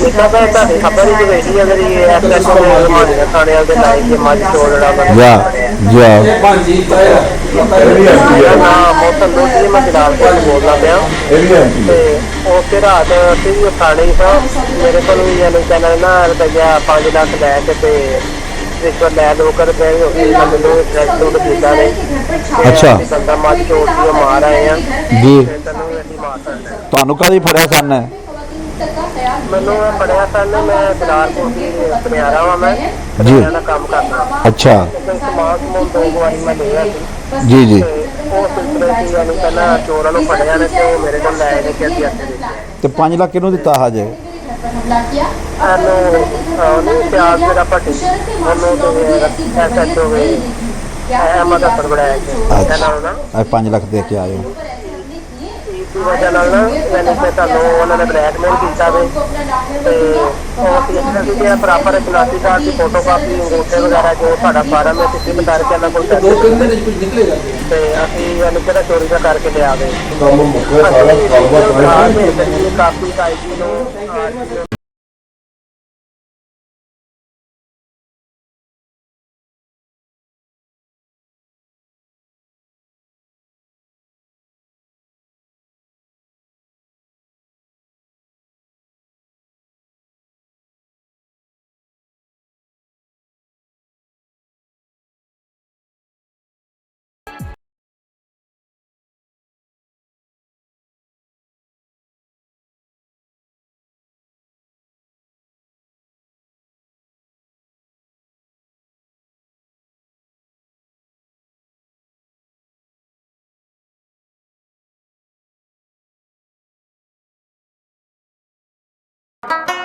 इतना तो ਤੁਹਾਡੀ ਖਬਰ ਹੀ ਵੇਖੀ ਅਗਰ ਇਹ ਐਸਐਚਓ ਦੇ ਮਾਨੀਆ ਥਾਣੇ ਵਾਲੇ ਦੇ ਲਾਈਨ ਦੇ ਮੱਝ ਚੋਰ ਜਿਹੜਾ ਉਹਨਾਂ ਜਾ ਜਾ ਮੇਰਾ ਨਾਮ ਮੌਸਮ ਲੋਧੀ ਮੈਂ ਜਲਾਲਪੁਰ ਤੋਂ ਬੋਲਦਾ ਪਿਆ ਤੇ ਉਸੇ ਰਾਤ ਅਸੀਂ ਵੀ ਥਾਣੇ ਸਾਂ ਮੇਰੇ ਕੋਲ ਵੀ ਯਾਨੀ ਕਹਿੰਦਾ ਨਾ ਰੁਪਈਆ 5 ਲੱਖ ਲੈ ਕੇ ਤੇ ਰਿਸ਼ਵਤ ਲੈ ਲੋ ਕਰ ਗਏ ਹੋ ਗਈ ਮੈਨੂੰ ਡਰੈਸ ਲੋਡ ਕੀਤਾ ਨੇ ਅੱਛਾ ਬੰਦਾ ਮੱਝ ਚੋਰ ਦੀ ਮਾਰ ਆਏ ਆ ਜੀ ਤੈਨੂੰ ਅਸੀਂ ਮਾਰ ਸਕਦੇ ਤੁਹਾਨੂੰ ਕਦੀ ਫੜਿਆ ਸਨ ਮੈਨੂੰ ਪੜਿਆ ਸਨ ਮੈਂ ਜਲਾਲਪੁਰ ਦੀ ਸੁਨਿਆਰਾ ਵਾਂ ਮੈਂ ਜੀ ਦਾ ਕੰਮ ਕਰਦਾ ਅੱਛਾ ਸਮਾਨ ਸਮੂਨ 2 ਵਾਰੀ ਮੈਂ ਲਿਆ ਸੀ ਜੀ ਜੀ ਉਹ ਸਿਲਸਿਲੇ ਚ ਯਾਨੀ ਪਹਿਲਾਂ ਚੋਰਾਂ ਨੂੰ ਫੜਿਆ ਨੇ ਤੇ ਉਹ ਮੇਰੇ ਕੋਲ ਲੈ ਨੇ ਕਿ ਅਸੀਂ ਅੱਗੇ ਦਿੱਤੇ ਤੇ 5 ਲੱਖ ਕਿਹਨੂੰ ਦਿੱਤਾ ਹਜੇ ਸਾਨੂੰ ਉਹਨੂੰ ਪਿਆਜ਼ ਮੇਰਾ ਭੱਟੀ ਉਹਨੂੰ ਤੇ ਐਸਐਚਓ ਵੇ ਅਹਿਮਦ ਹਸਨ ਬਣਾਇਆ ਕਿ ਨਾਲ ਨਾ 5 ਲੱਖ ਦੇ ਕੇ ਆਏ ਹੋ ਇਸੀ ਵਜ੍ਹਾ ਨਾਲ ਨਾ ਯਾਨੀ ਕਿ ਤੁਹਾਨੂੰ ਉਹਨਾਂ ਨੇ ਬਲੈਕਮੇਲ ਕੀਤਾ ਵੇ ਤੇ ਉਹ ਕਿਹਾ ਕਿ ਜਿਹੜਾ ਪ੍ਰਾਪਰ ਸ਼ਨਾਖਤੀ ਕਾਰਡ ਦੀ ਫੋਟੋ ਕਾਪੀ ਅੰਗੂਠੇ ਵਗੈਰਾ ਜੋ ਸਾਡਾ ਫਾਰਮ ਹੈ ਤੁਸੀਂ ਬਤਾ ਕੇ ਇਹਨਾਂ ਕੋਲ ਤੇ ਅਸੀਂ ਯਾਨੀ ਕਿ ਚੋਰੀ ਦਾ ਕਰਕੇ ਲਿਆ ਗਏ ਕਾਪੀ ਆਈਡੀ ਨੂੰ you